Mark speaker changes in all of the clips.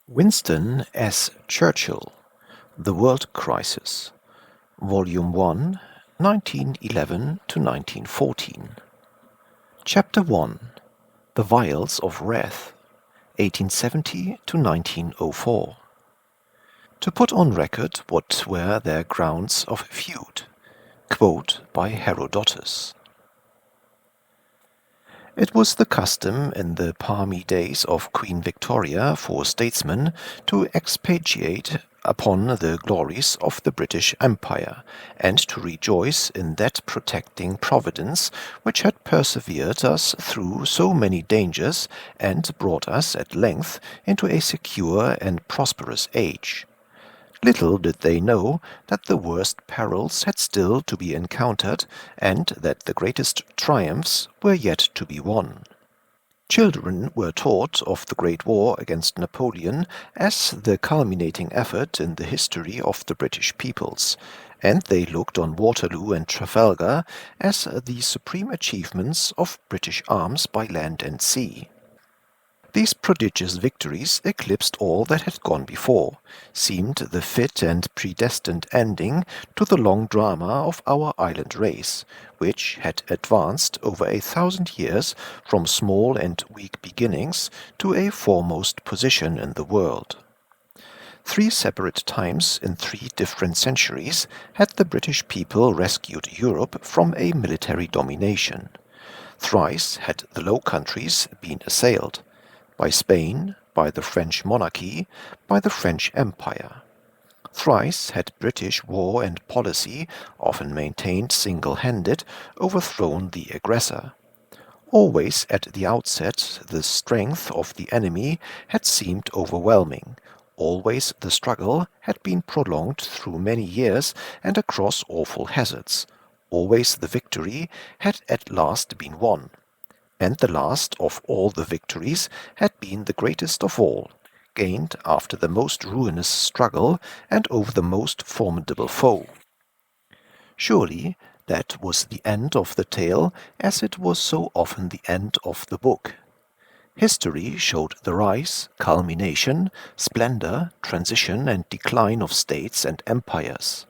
Speaker 1: Winston as Churchill, The World Crisis, Volume 1, 1911 to 1914. Chapter 1, The Vials of Wrath, 1870 to 1904. To put on record what were their grounds of feud. Quote by Herodotus. It was the custom in the palmy days of Queen Victoria for statesmen to expatiate upon the glories of the British Empire, and to rejoice in that protecting providence which had persevered us through so many dangers and brought us at length into a secure and prosperous age. Little did they know that the worst perils had still to be encountered, and that the greatest triumphs were yet to be won. Children were taught of the Great War against Napoleon as the culminating effort in the history of the British peoples, and they looked on Waterloo and Trafalgar as the supreme achievements of British arms by land and sea. These prodigious victories eclipsed all that had gone before, seemed the fit and predestined ending to the long drama of our island race, which had advanced over 1,000 years from small and weak beginnings to a foremost position in the world. 3 separate times in 3 different centuries had the British people rescued Europe from a military domination. Thrice had the Low Countries been assailed, by Spain, by the French monarchy, by the French Empire. Thrice had British war and policy, often maintained single-handed, overthrown the aggressor. Always at the outset the strength of the enemy had seemed overwhelming. Always the struggle had been prolonged through many years and across awful hazards. Always the victory had at last been won. And the last of all the victories had been the greatest of all, gained after the most ruinous struggle and over the most formidable foe. Surely that was the end of the tale, as it was so often the end of the book. History showed the rise, culmination, splendor, transition and decline of states and empires.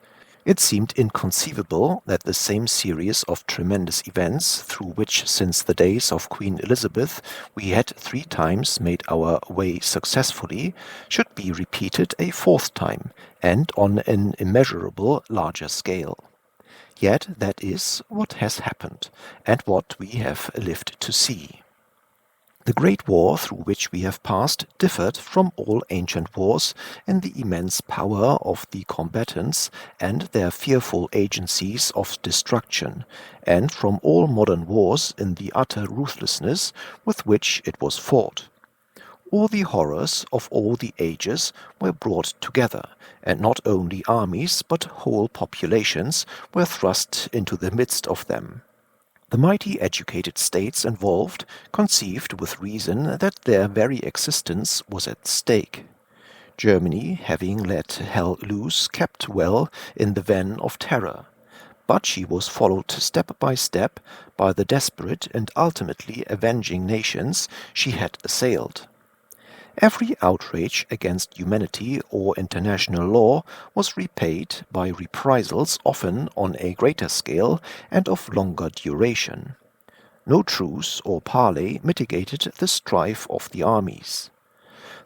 Speaker 1: It seemed inconceivable that the same series of tremendous events, through which since the days of Queen Elizabeth we had 3 times made our way successfully, should be repeated a 4th time, and on an immeasurable larger scale. Yet that is what has happened, and what we have lived to see. The great war through which we have passed differed from all ancient wars in the immense power of the combatants and their fearful agencies of destruction, and from all modern wars in the utter ruthlessness with which it was fought. All the horrors of all the ages were brought together, and not only armies but whole populations were thrust into the midst of them. The mighty educated states involved conceived with reason that their very existence was at stake. Germany, having let hell loose, kept well in the van of terror, but she was followed step by step by the desperate and ultimately avenging nations she had assailed. Every outrage against humanity or international law was repaid by reprisals often on a greater scale and of longer duration. No truce or parley mitigated the strife of the armies.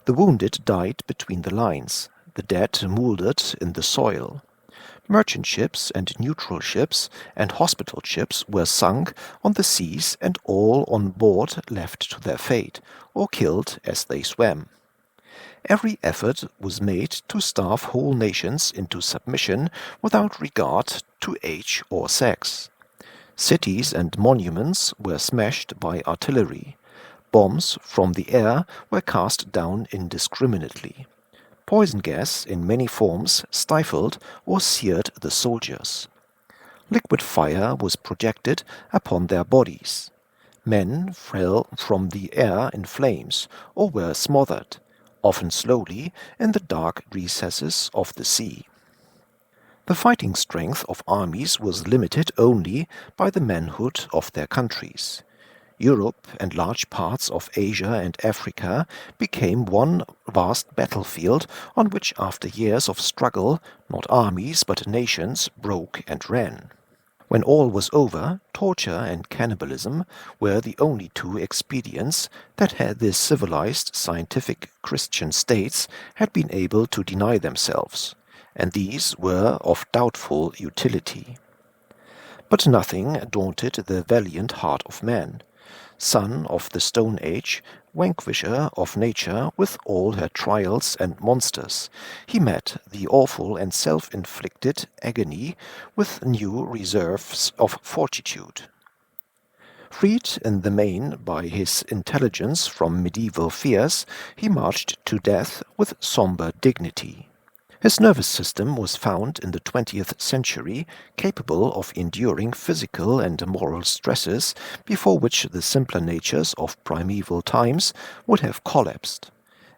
Speaker 1: The wounded died between the lines, the dead mouldered in the soil. Merchant ships and neutral ships and hospital ships were sunk on the seas, and all on board left to their fate, or killed as they swam. Every effort was made to starve whole nations into submission without regard to age or sex. Cities and monuments were smashed by artillery. Bombs from the air were cast down indiscriminately. Poison gas in many forms stifled or seared the soldiers. Liquid fire was projected upon their bodies. Men fell from the air in flames, or were smothered, often slowly, in the dark recesses of the sea. The fighting strength of armies was limited only by the manhood of their countries. Europe and large parts of Asia and Africa became one vast battlefield on which after years of struggle, not armies but nations broke and ran. When all was over, torture and cannibalism were the only two expedients that the civilized, scientific Christian states had been able to deny themselves, and these were of doubtful utility. But nothing daunted the valiant heart of man. Son of the Stone Age, vanquisher of nature with all her trials and monsters, he met the awful and self-inflicted agony with new reserves of fortitude. Freed in the main by his intelligence from medieval fears, he marched to death with sombre dignity. His nervous system was found in the 20th century capable of enduring physical and moral stresses before which the simpler natures of primeval times would have collapsed.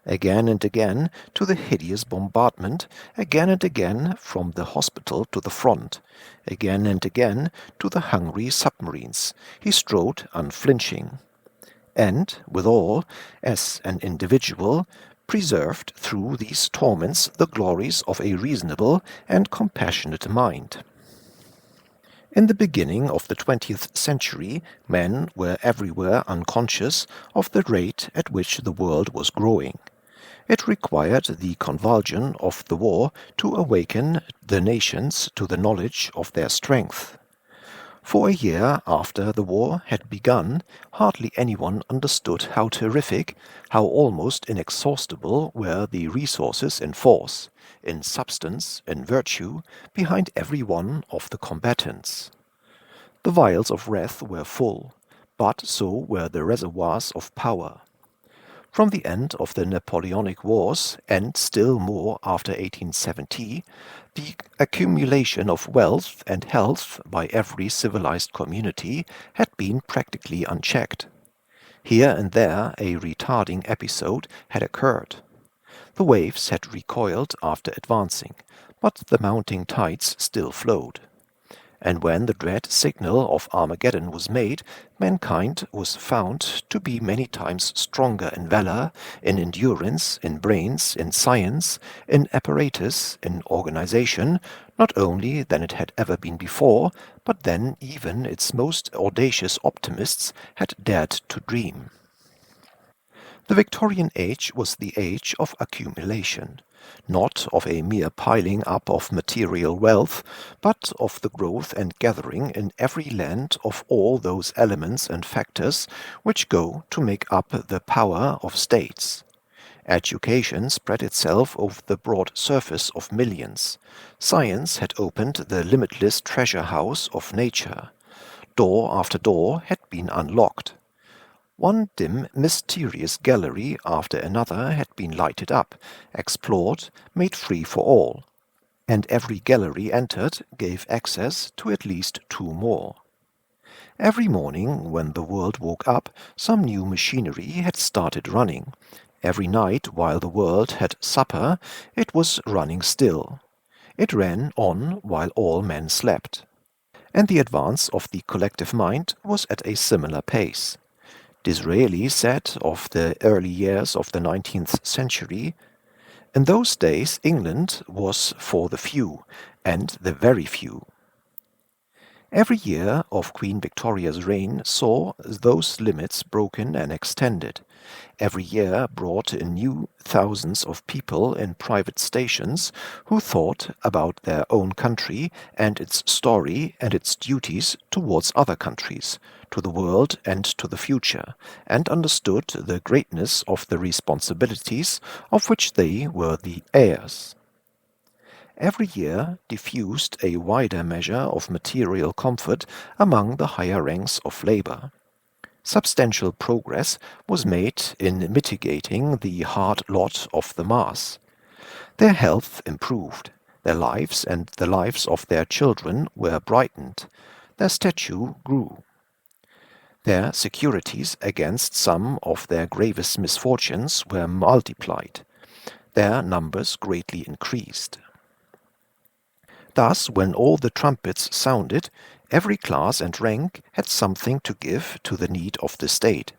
Speaker 1: Again and again to the hideous bombardment, again and again from the hospital to the front, again and again to the hungry submarines, he strode unflinching. And, withal, as an individual, preserved through these torments the glories of a reasonable and compassionate mind. In the beginning of the 20th century, men were everywhere unconscious of the rate at which the world was growing. It required the convulsion of the war to awaken the nations to the knowledge of their strength. For a year after the war had begun, hardly anyone understood how terrific, how almost inexhaustible were the resources in force, in substance, in virtue, behind every one of the combatants. The vials of wrath were full, but so were the reservoirs of power. From the end of the Napoleonic Wars, and still more after 1870, the accumulation of wealth and health by every civilized community had been practically unchecked. Here and there a retarding episode had occurred. The waves had recoiled after advancing, but the mounting tides still flowed. And when the dread signal of Armageddon was made, mankind was found to be many times stronger in valor, in endurance, in brains, in science, in apparatus, in organization, not only than it had ever been before, but than even its most audacious optimists had dared to dream. The Victorian age was the age of accumulation, not of a mere piling up of material wealth, but of the growth and gathering in every land of all those elements and factors which go to make up the power of states. Education spread itself over the broad surface of millions. Science had opened the limitless treasure house of nature. Door after door had been unlocked. One dim, mysterious gallery after another had been lighted up, explored, made free for all, and every gallery entered gave access to at least two more. Every morning, when the world woke up, some new machinery had started running. Every night, while the world had supper, it was running still. It ran on while all men slept. And the advance of the collective mind was at a similar pace. Disraeli said of the early years of the 19th century, "In those days England was for the few, and the very few." Every year of Queen Victoria's reign saw those limits broken and extended. Every year brought in new thousands of people in private stations who thought about their own country and its story and its duties towards other countries, to the world and to the future, and understood the greatness of the responsibilities of which they were the heirs. Every year diffused a wider measure of material comfort among the higher ranks of labor. Substantial progress was made in mitigating the hard lot of the mass. Their health improved, their lives and the lives of their children were brightened, their stature grew. Their securities against some of their gravest misfortunes were multiplied, their numbers greatly increased. Thus, when all the trumpets sounded, Every class and rank had something to give to the need of the state.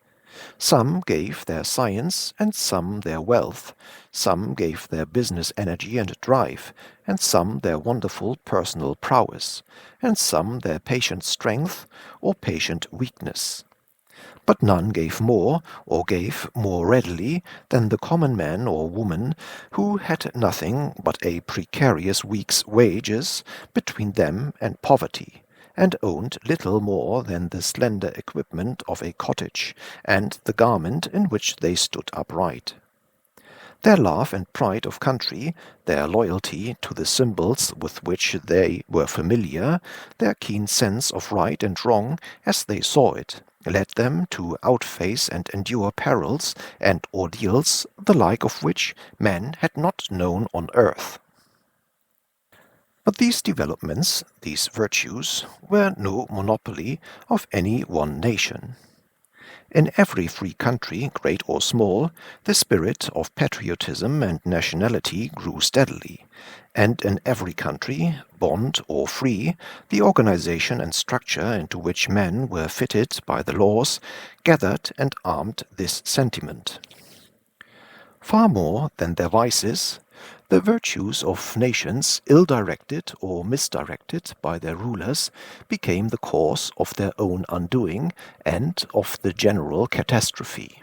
Speaker 1: Some gave their science and some their wealth, some gave their business energy and drive, and some their wonderful personal prowess, and some their patient strength or patient weakness. But none gave more, or gave more readily, than the common man or woman who had nothing but a precarious week's wages between them and poverty, and owned little more than the slender equipment of a cottage, and the garment in which they stood upright. Their love and pride of country, their loyalty to the symbols with which they were familiar, their keen sense of right and wrong as they saw it, led them to outface and endure perils and ordeals the like of which man had not known on earth. But these developments, these virtues, were no monopoly of any one nation. In every free country, great or small, the spirit of patriotism and nationality grew steadily, and in every country, bond or free, the organization and structure into which men were fitted by the laws gathered and armed this sentiment. Far more than their vices, the virtues of nations, ill-directed or misdirected by their rulers, became the cause of their own undoing and of the general catastrophe.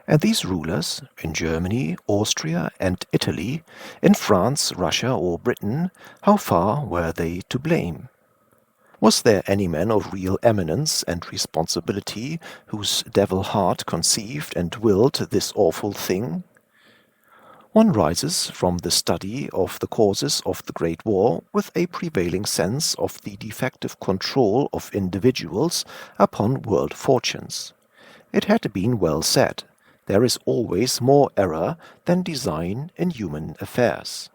Speaker 1: And these rulers, in Germany, Austria, and Italy, in France, Russia, or Britain, how far were they to blame? Was there any man of real eminence and responsibility whose devil heart conceived and willed this awful thing? One rises from the study of the causes of the Great War with a prevailing sense of the defective control of individuals upon world fortunes. It had been well said, there is always more error than design in human affairs.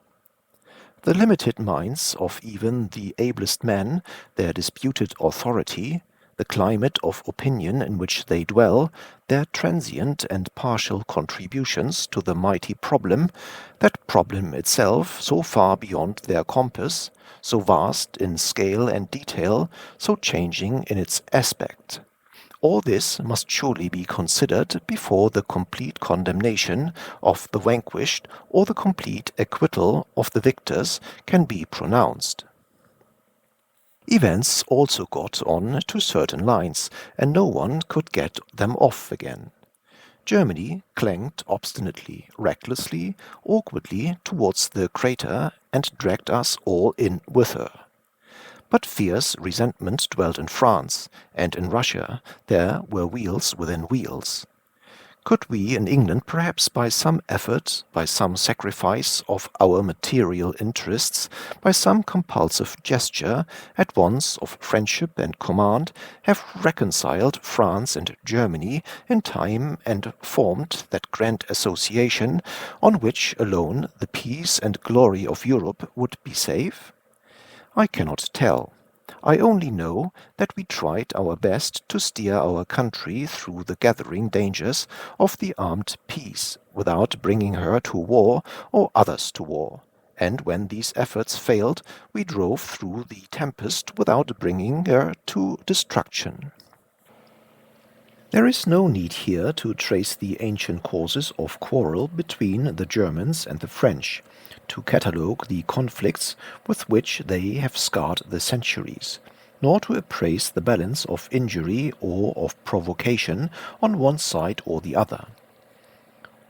Speaker 1: The limited minds of even the ablest men, their disputed authority, the climate of opinion in which they dwell, their transient and partial contributions to the mighty problem, that problem itself so far beyond their compass, so vast in scale and detail, so changing in its aspect. All this must surely be considered before the complete condemnation of the vanquished or the complete acquittal of the victors can be pronounced. Events also got on to certain lines, and no one could get them off again. Germany clanked obstinately, recklessly, awkwardly towards the crater and dragged us all in with her. But fierce resentment dwelt in France, and in Russia there were wheels within wheels. Could we in England perhaps by some effort, by some sacrifice of our material interests, by some compulsive gesture, at once of friendship and command, have reconciled France and Germany in time and formed that grand association on which alone the peace and glory of Europe would be safe? I cannot tell. I only know that we tried our best to steer our country through the gathering dangers of the armed peace, without bringing her to war or others to war, and when these efforts failed, we drove through the tempest without bringing her to destruction. There is no need here to trace the ancient causes of quarrel between the Germans and the French, to catalogue the conflicts with which they have scarred the centuries, nor to appraise the balance of injury or of provocation on one side or the other.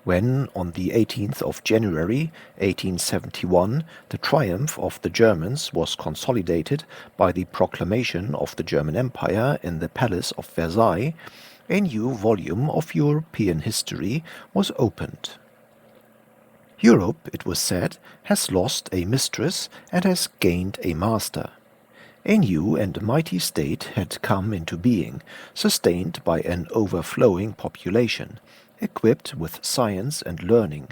Speaker 1: When, on the 18th of January, 1871, the triumph of the Germans was consolidated by the proclamation of the German Empire in the Palace of Versailles, a new volume of European history was opened. Europe, it was said, has lost a mistress and has gained a master. A new and mighty state had come into being, sustained by an overflowing population, equipped with science and learning,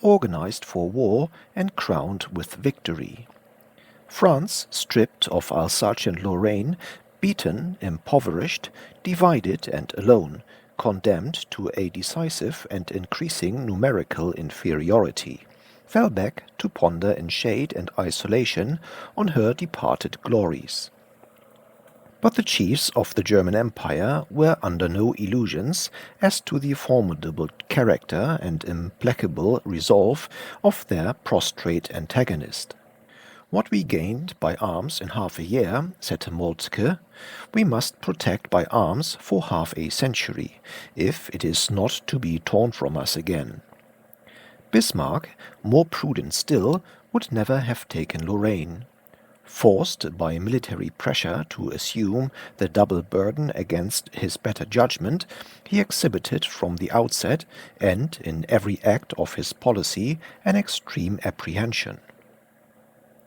Speaker 1: organized for war and crowned with victory. France, stripped of Alsace and Lorraine, beaten, impoverished, divided and alone, condemned to a decisive and increasing numerical inferiority, fell back to ponder in shade and isolation on her departed glories. But the chiefs of the German Empire were under no illusions as to the formidable character and implacable resolve of their prostrate antagonist. "What we gained by arms in half a year," said Moltke, "we must protect by arms for half a century, if it is not to be torn from us again." Bismarck, more prudent still, would never have taken Lorraine. Forced by military pressure to assume the double burden against his better judgment, he exhibited from the outset, and in every act of his policy, an extreme apprehension.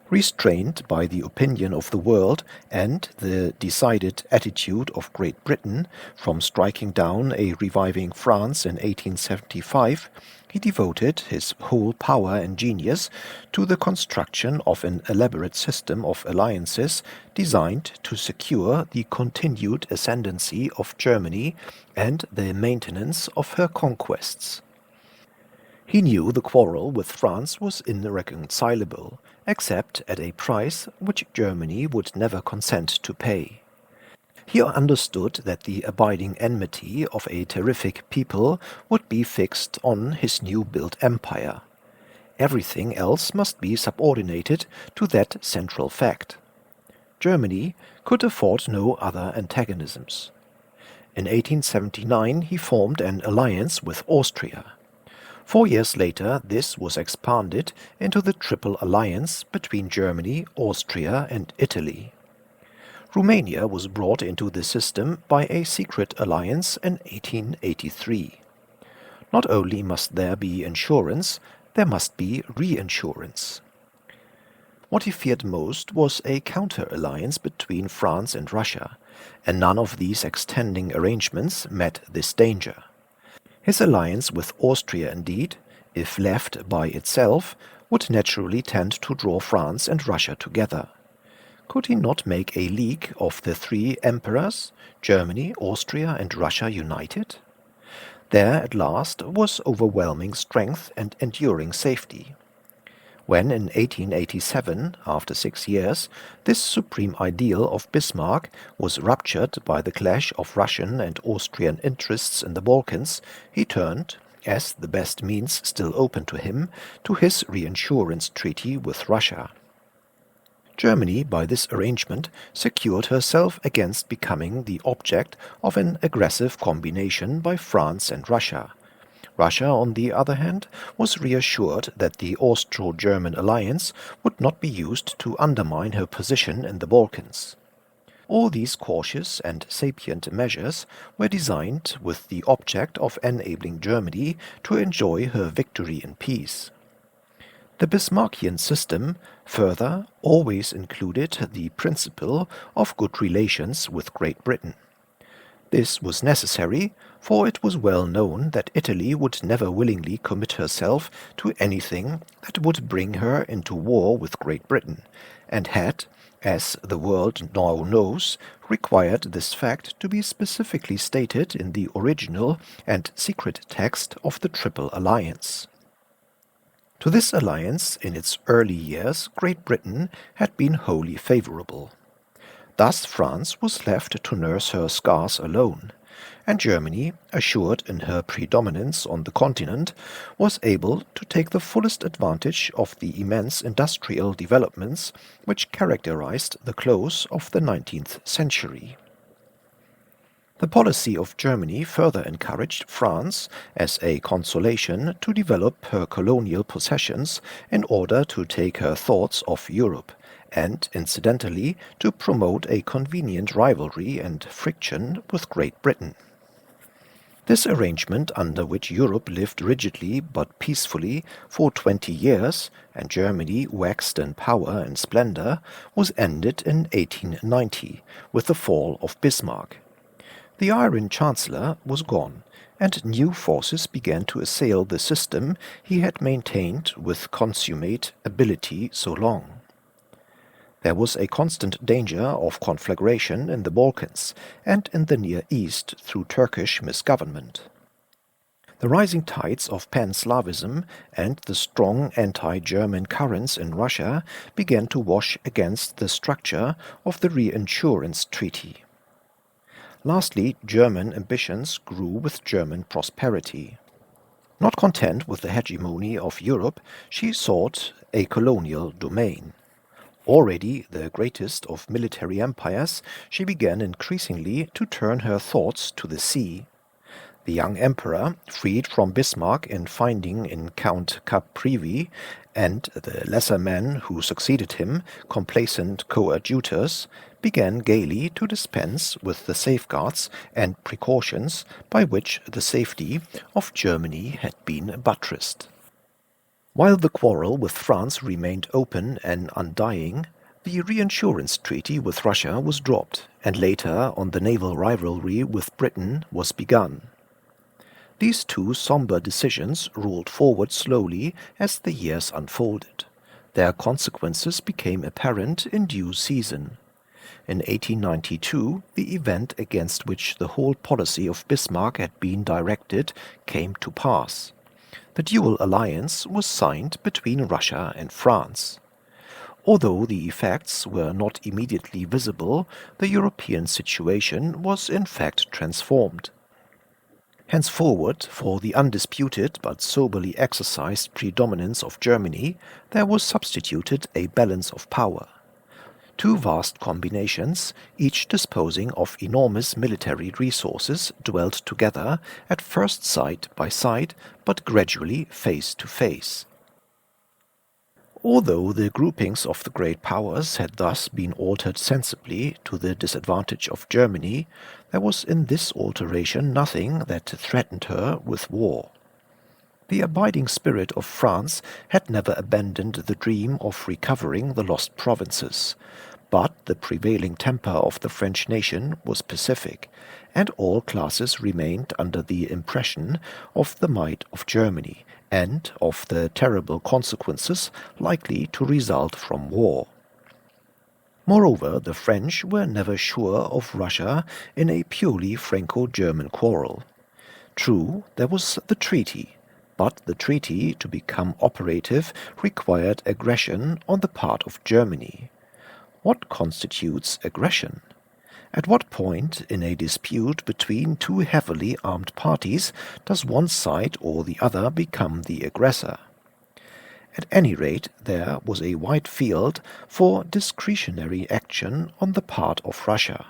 Speaker 1: Restrained by the opinion of the world and the decided attitude of Great Britain from striking down a reviving France in 1875, he devoted his whole power and genius to the construction of an elaborate system of alliances designed to secure the continued ascendancy of Germany and the maintenance of her conquests. He knew the quarrel with France was irreconcilable, except at a price which Germany would never consent to pay. He understood that the abiding enmity of a terrific people would be fixed on his new-built empire. Everything else must be subordinated to that central fact. Germany could afford no other antagonisms. In 1879 he formed an alliance with Austria. 4 years later this was expanded into the Triple Alliance between Germany, Austria, and Italy. Romania was brought into the system by a secret alliance in 1883. Not only must there be insurance, there must be reinsurance. What he feared most was a counter-alliance between France and Russia, and none of these extending arrangements met this danger. His alliance with Austria, indeed, if left by itself, would naturally tend to draw France and Russia together. Could he not make a league of the three emperors, Germany, Austria, and Russia united? There at last was overwhelming strength and enduring safety. When in 1887, after 6 years, this supreme ideal of Bismarck was ruptured by the clash of Russian and Austrian interests in the Balkans, he turned, as the best means still open to him, to his reinsurance treaty with Russia. Germany, by this arrangement, secured herself against becoming the object of an aggressive combination by France and Russia. Russia, on the other hand, was reassured that the Austro-German alliance would not be used to undermine her position in the Balkans. All these cautious and sapient measures were designed with the object of enabling Germany to enjoy her victory in peace. The Bismarckian system, further, always included the principle of good relations with Great Britain. This was necessary, for it was well known that Italy would never willingly commit herself to anything that would bring her into war with Great Britain, and had, as the world now knows, required this fact to be specifically stated in the original and secret text of the Triple Alliance. To this alliance, in its early years, Great Britain had been wholly favorable. Thus France was left to nurse her scars alone, and Germany, assured in her predominance on the continent, was able to take the fullest advantage of the immense industrial developments which characterized the close of the 19th century. The policy of Germany further encouraged France, as a consolation, to develop her colonial possessions in order to take her thoughts off Europe, and incidentally to promote a convenient rivalry and friction with Great Britain. This arrangement, under which Europe lived rigidly but peacefully for 20 years, and Germany waxed in power and splendor, was ended in 1890 with the fall of Bismarck. The Iron Chancellor was gone, and new forces began to assail the system he had maintained with consummate ability so long. There was a constant danger of conflagration in the Balkans and in the Near East through Turkish misgovernment. The rising tides of pan-Slavism and the strong anti-German currents in Russia began to wash against the structure of the reinsurance treaty. Lastly, German ambitions grew with German prosperity. Not content with the hegemony of Europe, she sought a colonial domain. Already the greatest of military empires, she began increasingly to turn her thoughts to the sea. The young emperor, freed from Bismarck and finding in Count Caprivi and the lesser men who succeeded him complacent coadjutors, began gaily to dispense with the safeguards and precautions by which the safety of Germany had been buttressed. While the quarrel with France remained open and undying, the reinsurance treaty with Russia was dropped, and later on the naval rivalry with Britain was begun. These two somber decisions rolled forward slowly as the years unfolded. Their consequences became apparent in due season. In 1892, the event against which the whole policy of Bismarck had been directed came to pass. The dual alliance was signed between Russia and France. Although the effects were not immediately visible, the European situation was in fact transformed. Henceforward, for the undisputed but soberly exercised predominance of Germany, there was substituted a balance of power. Two vast combinations, each disposing of enormous military resources, dwelt together, at first side by side, but gradually face to face. Although the groupings of the great powers had thus been altered sensibly to the disadvantage of Germany, there was in this alteration nothing that threatened her with war. The abiding spirit of France had never abandoned the dream of recovering the lost provinces, but the prevailing temper of the French nation was pacific, and all classes remained under the impression of the might of Germany, and of the terrible consequences likely to result from war. Moreover, the French were never sure of Russia in a purely Franco-German quarrel. True, there was the treaty, but the treaty, to become operative, required aggression on the part of Germany. What constitutes aggression? At what point in a dispute between two heavily armed parties does one side or the other become the aggressor? At any rate, there was a wide field for discretionary action on the part of Russia.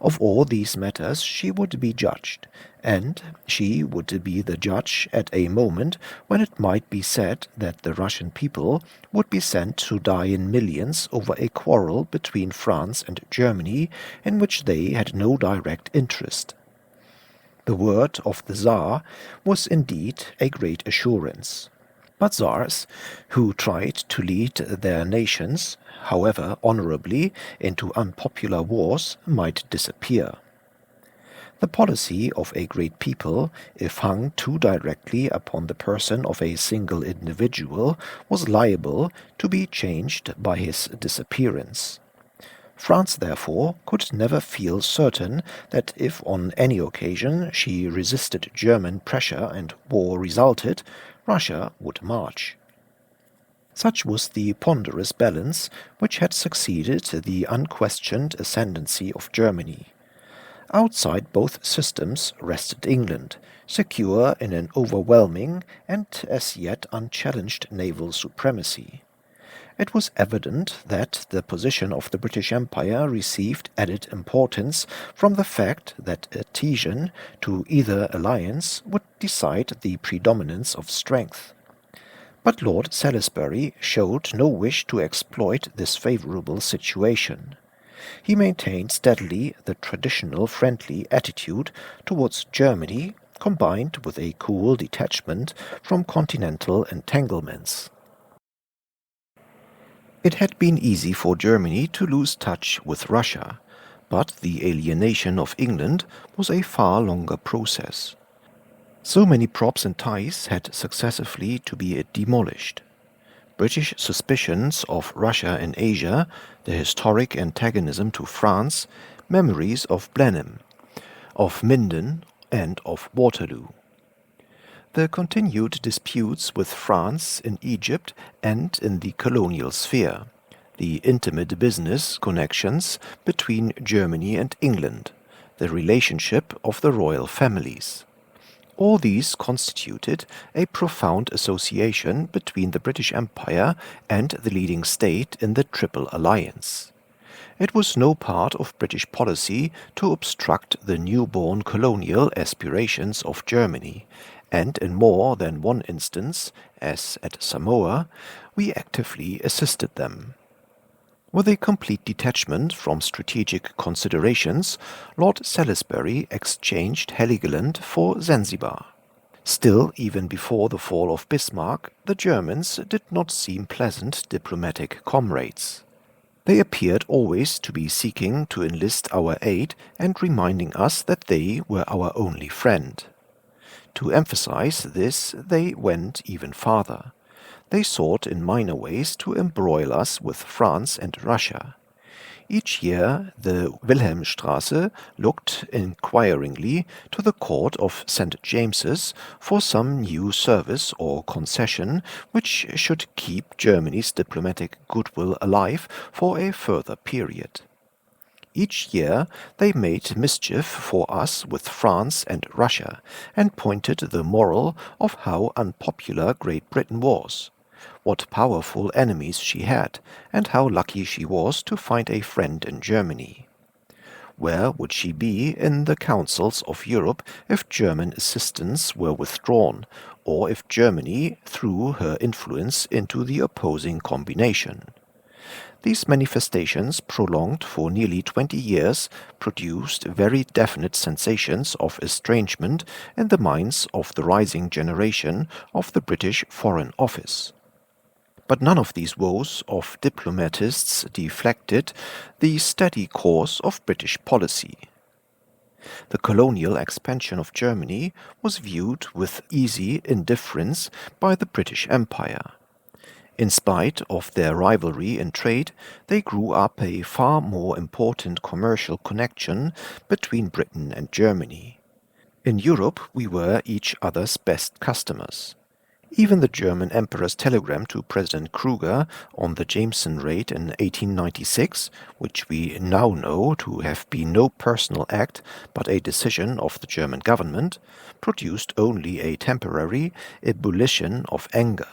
Speaker 1: Of all these matters she would be judged, and she would be the judge at a moment when it might be said that the Russian people would be sent to die in millions over a quarrel between France and Germany in which they had no direct interest. The word of the Tsar was indeed a great assurance. But Tsars, who tried to lead their nations, however honorably, into unpopular wars, might disappear. The policy of a great people, if hung too directly upon the person of a single individual, was liable to be changed by his disappearance. France, therefore, could never feel certain that if on any occasion she resisted German pressure and war resulted, Russia would march. Such was the ponderous balance which had succeeded the unquestioned ascendancy of Germany. Outside both systems rested England, secure in an overwhelming and as yet unchallenged naval supremacy. It was evident that the position of the British Empire received added importance from the fact that adhesion to either alliance would decide the predominance of strength. But Lord Salisbury showed no wish to exploit this favourable situation. He maintained steadily the traditional friendly attitude towards Germany, combined with a cool detachment from continental entanglements. It had been easy for Germany to lose touch with Russia, but the alienation of England was a far longer process. So many props and ties had successively to be demolished. British suspicions of Russia in Asia, the historic antagonism to France, memories of Blenheim, of Minden, and of Waterloo. The continued disputes with France in Egypt and in the colonial sphere, the intimate business connections between Germany and England, the relationship of the royal families. All these constituted a profound association between the British Empire and the leading state in the Triple Alliance. It was no part of British policy to obstruct the newborn colonial aspirations of Germany, and in more than one instance, as at Samoa, we actively assisted them. With a complete detachment from strategic considerations, Lord Salisbury exchanged Heligoland for Zanzibar. Still, even before the fall of Bismarck, the Germans did not seem pleasant diplomatic comrades. They appeared always to be seeking to enlist our aid and reminding us that they were our only friend. To emphasize this, they went even farther. They sought in minor ways to embroil us with France and Russia. Each year the Wilhelmstrasse looked inquiringly to the court of St. James's for some new service or concession which should keep Germany's diplomatic goodwill alive for a further period. Each year they made mischief for us with France and Russia, and pointed the moral of how unpopular Great Britain was, what powerful enemies she had, and how lucky she was to find a friend in Germany. Where would she be in the councils of Europe if German assistance were withdrawn, or if Germany threw her influence into the opposing combination? These manifestations, prolonged for nearly 20 years, produced very definite sensations of estrangement in the minds of the rising generation of the British Foreign Office. But none of these woes of diplomatists deflected the steady course of British policy. The colonial expansion of Germany was viewed with easy indifference by the British Empire. In spite of their rivalry in trade, they grew up a far more important commercial connection between Britain and Germany. In Europe we were each other's best customers. Even the German Emperor's telegram to President Kruger on the Jameson raid in 1896, which we now know to have been no personal act but a decision of the German government, produced only a temporary ebullition of anger.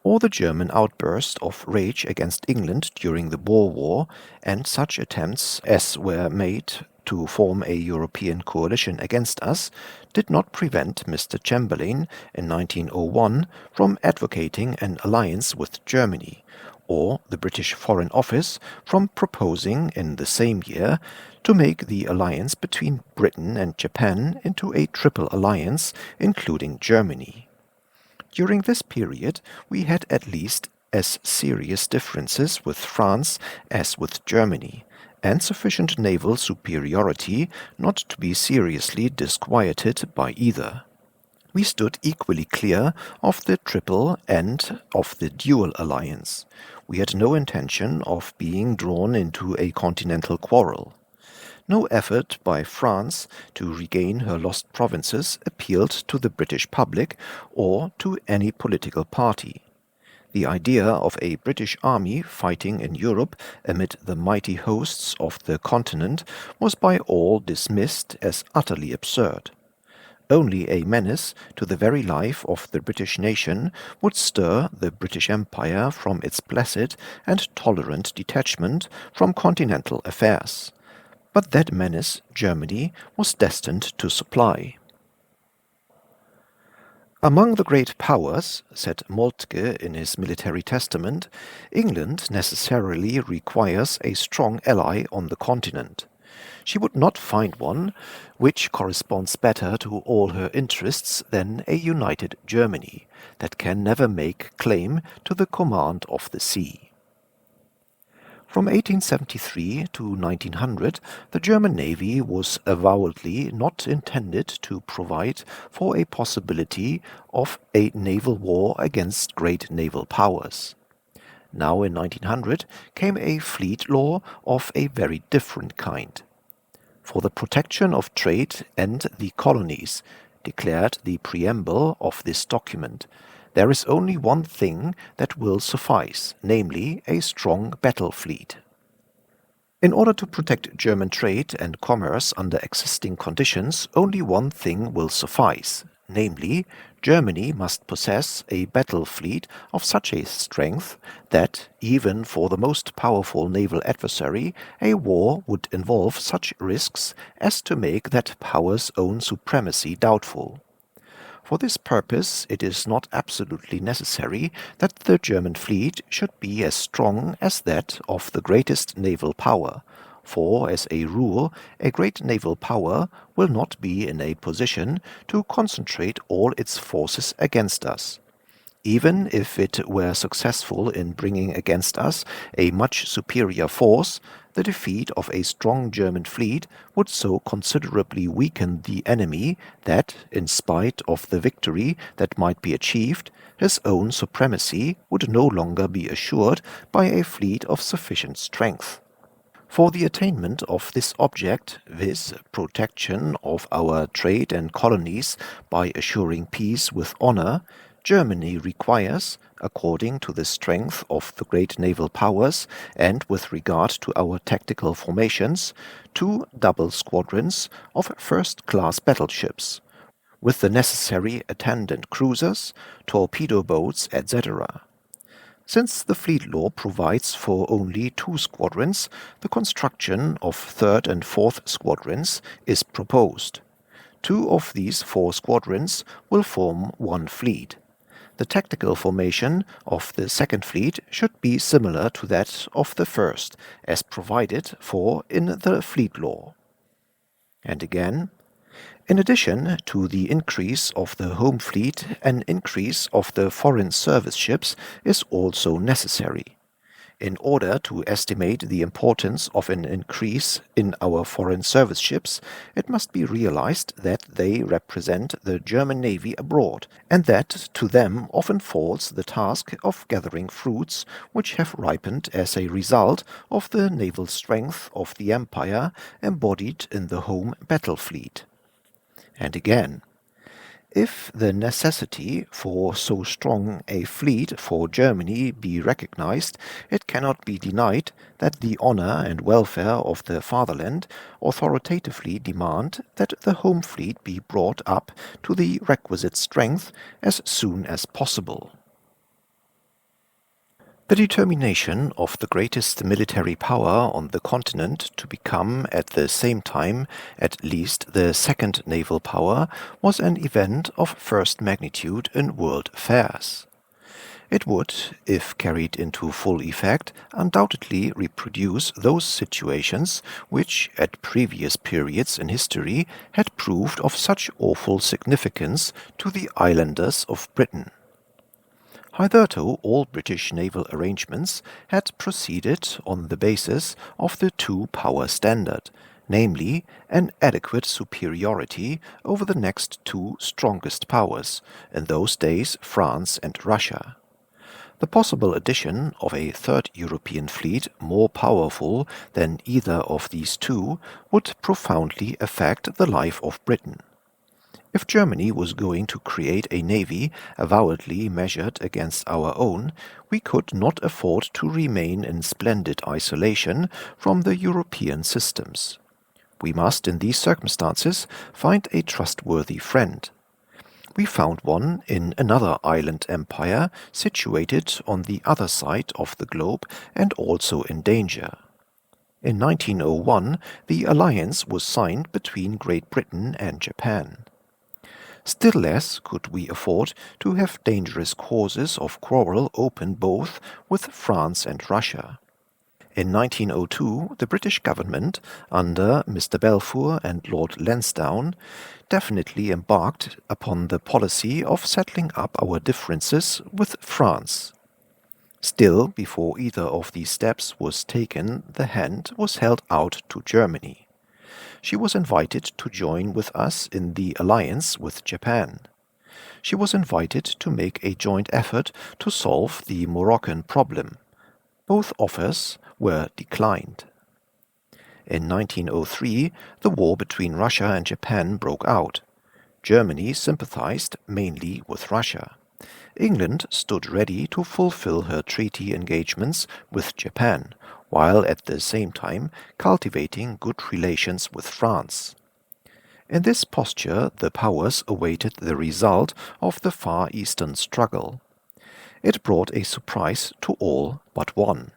Speaker 1: Or the German outburst of rage against England during the Boer War, and such attempts as were made to form a European coalition against us, did not prevent Mr. Chamberlain in 1901 from advocating an alliance with Germany, or the British Foreign Office from proposing in the same year to make the alliance between Britain and Japan into a triple alliance, including Germany. During this period we had at least as serious differences with France as with Germany, and sufficient naval superiority not to be seriously disquieted by either. We stood equally clear of the triple and of the dual alliance. We had no intention of being drawn into a continental quarrel. No effort by France to regain her lost provinces appealed to the British public or to any political party. The idea of a British army fighting in Europe amid the mighty hosts of the continent was by all dismissed as utterly absurd. Only a menace to the very life of the British nation would stir the British Empire from its placid and tolerant detachment from continental affairs. But that menace Germany was destined to supply. Among the great powers, said Moltke in his military testament, England necessarily requires a strong ally on the continent. She would not find one which corresponds better to all her interests than a united Germany, that can never make claim to the command of the sea. From 1873 to 1900, the German Navy was avowedly not intended to provide for a possibility of a naval war against great naval powers. Now in 1900 came a fleet law of a very different kind. For the protection of trade and the colonies, declared the preamble of this document, there is only one thing that will suffice, namely a strong battle fleet. In order to protect German trade and commerce under existing conditions, only one thing will suffice, namely, Germany must possess a battle fleet of such a strength that, even for the most powerful naval adversary, a war would involve such risks as to make that power's own supremacy doubtful. For this purpose it is not absolutely necessary that the German fleet should be as strong as that of the greatest naval power, for as a rule a great naval power will not be in a position to concentrate all its forces against us. Even if it were successful in bringing against us a much superior force, the defeat of a strong German fleet would so considerably weaken the enemy that, in spite of the victory that might be achieved, his own supremacy would no longer be assured by a fleet of sufficient strength. For the attainment of this object, viz., protection of our trade and colonies by assuring peace with honor, Germany requires, according to the strength of the great naval powers and with regard to our tactical formations, 2 double squadrons of first-class battleships, with the necessary attendant cruisers, torpedo boats, etc. Since the fleet law provides for only 2 squadrons, the construction of 3rd and 4th squadrons is proposed. 2 of these 4 squadrons will form one fleet. The tactical formation of the second fleet should be similar to that of the first, as provided for in the fleet law. And again, in addition to the increase of the home fleet, an increase of the foreign service ships is also necessary. In order to estimate the importance of an increase in our foreign service ships, it must be realized that they represent the German Navy abroad, and that to them often falls the task of gathering fruits which have ripened as a result of the naval strength of the Empire embodied in the home battle fleet. And again, if the necessity for so strong a fleet for Germany be recognized, it cannot be denied that the honor and welfare of the fatherland authoritatively demand that the home fleet be brought up to the requisite strength as soon as possible. The determination of the greatest military power on the continent to become at the same time at least the second naval power was an event of first magnitude in world affairs. It would, if carried into full effect, undoubtedly reproduce those situations which, at previous periods in history, had proved of such awful significance to the islanders of Britain. Hitherto all British naval arrangements had proceeded on the basis of the two-power standard, namely, an adequate superiority over the next 2 strongest powers, in those days France and Russia. The possible addition of a third European fleet more powerful than either of these 2 would profoundly affect the life of Britain. If Germany was going to create a navy avowedly measured against our own, we could not afford to remain in splendid isolation from the European systems. We must, in these circumstances, find a trustworthy friend. We found one in another island empire situated on the other side of the globe and also in danger. In 1901, the alliance was signed between Great Britain and Japan. Still less could we afford to have dangerous causes of quarrel open both with France and Russia. In 1902, the British government, under Mr. Balfour and Lord Lansdowne, definitely embarked upon the policy of settling up our differences with France. Still, before either of these steps was taken, the hand was held out to Germany. She was invited to join with us in the alliance with Japan. She was invited to make a joint effort to solve the Moroccan problem. Both offers were declined. In 1903, the war between Russia and Japan broke out. Germany sympathized mainly with Russia. England stood ready to fulfill her treaty engagements with Japan, while at the same time cultivating good relations with France. In this posture the powers awaited the result of the Far Eastern struggle. It brought a surprise to all but one.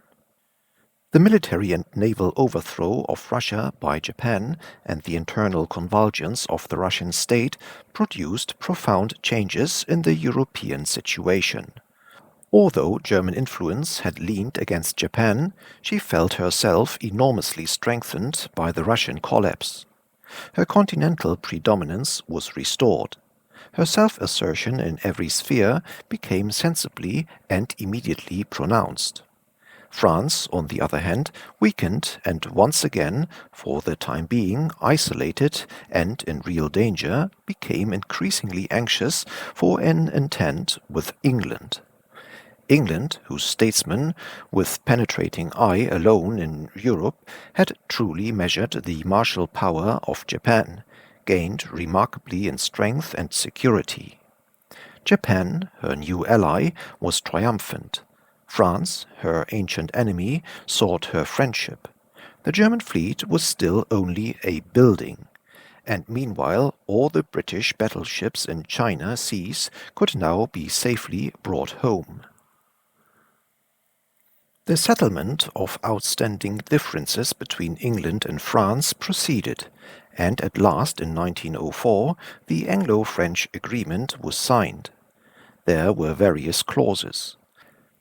Speaker 1: The military and naval overthrow of Russia by Japan and the internal convulsions of the Russian state produced profound changes in the European situation. Although German influence had leaned against Japan, she felt herself enormously strengthened by the Russian collapse. Her continental predominance was restored. Her self-assertion in every sphere became sensibly and immediately pronounced. France, on the other hand, weakened and once again, for the time being isolated and in real danger, became increasingly anxious for an entente with England. England, whose statesmen, with penetrating eye alone in Europe, had truly measured the martial power of Japan, gained remarkably in strength and security. Japan, her new ally, was triumphant. France, her ancient enemy, sought her friendship. The German fleet was still only a building, and meanwhile all the British battleships in China seas could now be safely brought home. The settlement of outstanding differences between England and France proceeded, and at last in 1904 the Anglo-French agreement was signed. There were various clauses.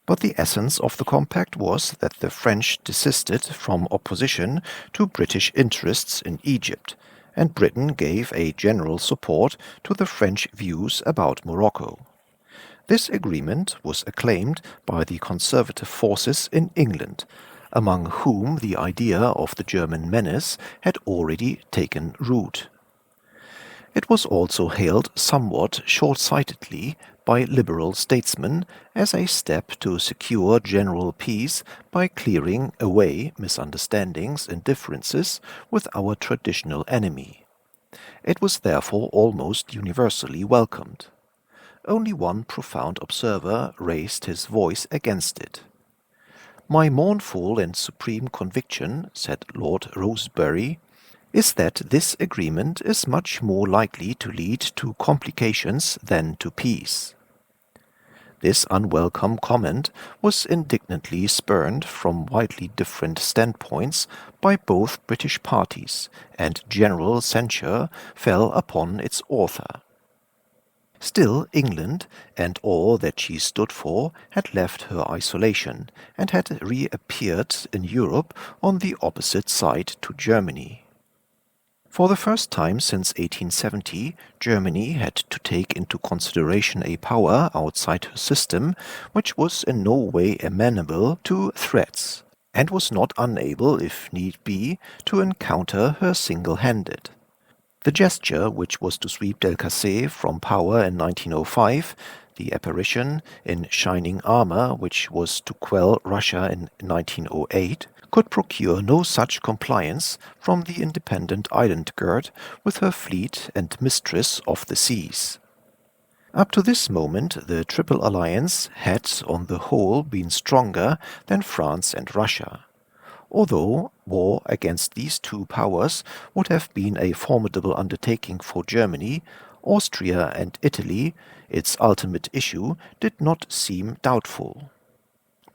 Speaker 1: But the essence of the compact was that the French desisted from opposition to British interests in Egypt, and Britain gave a general support to the French views about Morocco. This agreement was acclaimed by the conservative forces in England, among whom the idea of the German menace had already taken root. It was also hailed somewhat short-sightedly by liberal statesmen as a step to secure general peace by clearing away misunderstandings and differences with our traditional enemy. It was therefore almost universally welcomed. Only one profound observer raised his voice against it. "My mournful and supreme conviction," said Lord Rosebery, "is that this agreement is much more likely to lead to complications than to peace." This unwelcome comment was indignantly spurned from widely different standpoints by both British parties, and general censure fell upon its author. Still England, and all that she stood for, had left her isolation, and had reappeared in Europe on the opposite side to Germany. For the first time since 1870, Germany had to take into consideration a power outside her system which was in no way amenable to threats, and was not unable, if need be, to encounter her single-handed. The gesture which was to sweep Delcassé from power in 1905, the apparition in shining armor which was to quell Russia in 1908, could procure no such compliance from the independent island guard with her fleet and mistress of the seas. Up to this moment the Triple Alliance had, on the whole, been stronger than France and Russia. Although war against these two powers would have been a formidable undertaking for Germany, Austria and Italy, its ultimate issue, did not seem doubtful.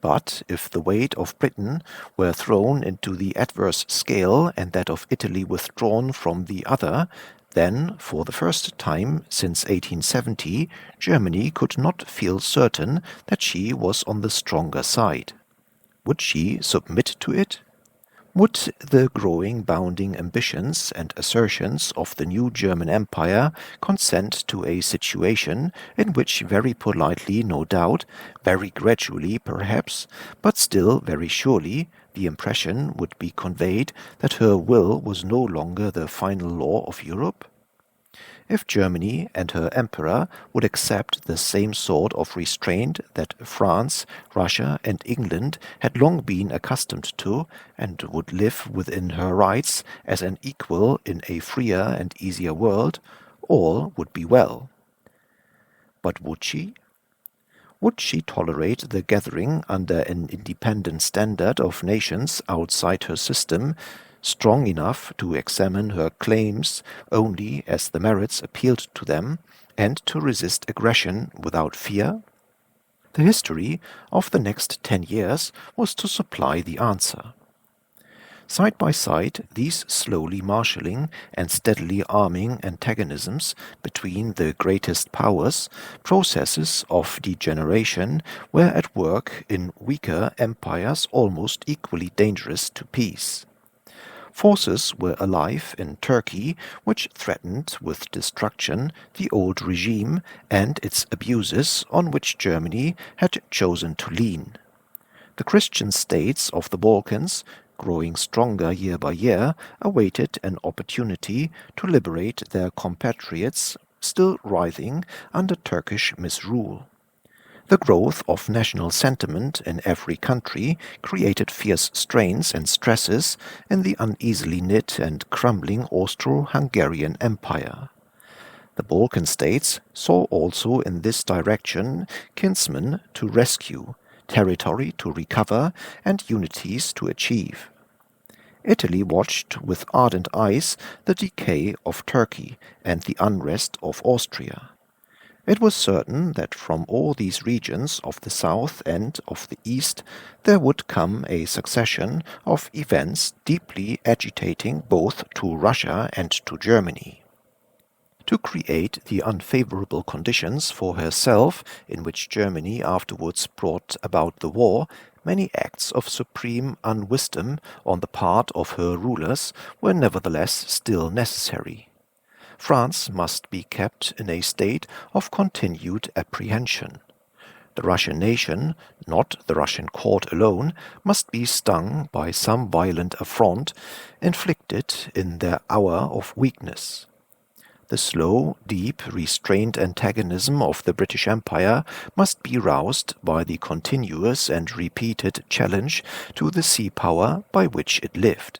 Speaker 1: But if the weight of Britain were thrown into the adverse scale and that of Italy withdrawn from the other, then, for the first time since 1870, Germany could not feel certain that she was on the stronger side. Would she submit to it? Would the growing bounding ambitions and assertions of the new German Empire consent to a situation in which very politely, no doubt, very gradually perhaps, but still very surely, the impression would be conveyed that her will was no longer the final law of Europe? If Germany and her emperor would accept the same sort of restraint that France, Russia, and England had long been accustomed to, and would live within her rights as an equal in a freer and easier world, all would be well. But would she? Would she tolerate the gathering under an independent standard of nations outside her system, strong enough to examine her claims only as the merits appealed to them, and to resist aggression without fear? The history of the next 10 years was to supply the answer. Side by side, these slowly marshalling and steadily arming antagonisms between the greatest powers, processes of degeneration were at work in weaker empires almost equally dangerous to peace. Forces were alive in Turkey which threatened with destruction the old regime and its abuses on which Germany had chosen to lean. The Christian states of the Balkans, growing stronger year by year, awaited an opportunity to liberate their compatriots still writhing under Turkish misrule. The growth of national sentiment in every country created fierce strains and stresses in the uneasily knit and crumbling Austro-Hungarian Empire. The Balkan states saw also in this direction kinsmen to rescue, territory to recover, and unities to achieve. Italy watched with ardent eyes the decay of Turkey and the unrest of Austria. It was certain that from all these regions of the south and of the east there would come a succession of events deeply agitating both to Russia and to Germany. To create the unfavorable conditions for herself in which Germany afterwards brought about the war, many acts of supreme unwisdom on the part of her rulers were nevertheless still necessary. France must be kept in a state of continued apprehension. The Russian nation, not the Russian court alone, must be stung by some violent affront inflicted in their hour of weakness. The slow, deep, restrained antagonism of the British Empire must be roused by the continuous and repeated challenge to the sea power by which it lived.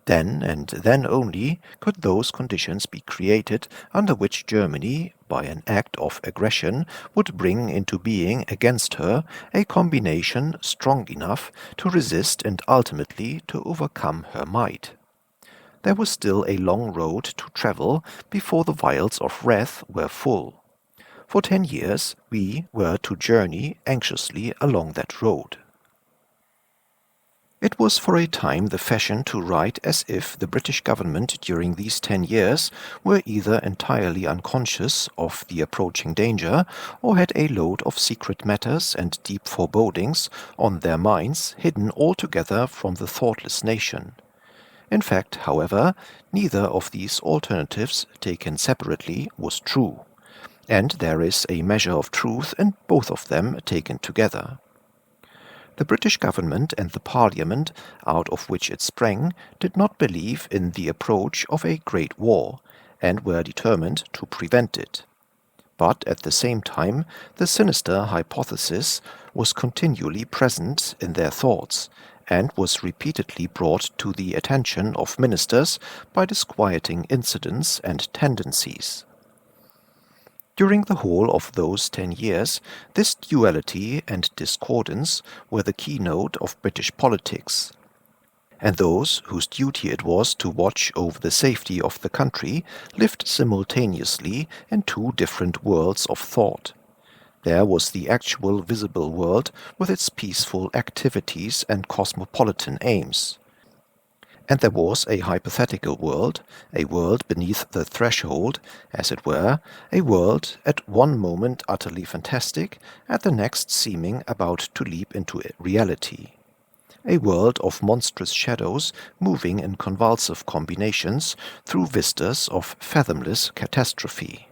Speaker 1: Then and then only could those conditions be created under which Germany, by an act of aggression, would bring into being against her a combination strong enough to resist and ultimately to overcome her might. There was still a long road to travel before the vials of wrath were full. For 10 years we were to journey anxiously along that road. It was for a time the fashion to write as if the British government during these 10 years were either entirely unconscious of the approaching danger or had a load of secret matters and deep forebodings on their minds hidden altogether from the thoughtless nation. In fact, however, neither of these alternatives taken separately was true, and there is a measure of truth in both of them taken together. The British government and the Parliament, out of which it sprang, did not believe in the approach of a great war, and were determined to prevent it. But at the same time the sinister hypothesis was continually present in their thoughts, and was repeatedly brought to the attention of ministers by disquieting incidents and tendencies. During the whole of those 10 years, this duality and discordance were the keynote of British politics, and those whose duty it was to watch over the safety of the country lived simultaneously in two different worlds of thought. There was the actual visible world with its peaceful activities and cosmopolitan aims. And there was a hypothetical world, a world beneath the threshold, as it were, a world at one moment utterly fantastic, at the next seeming about to leap into reality. A world of monstrous shadows moving in convulsive combinations through vistas of fathomless catastrophe.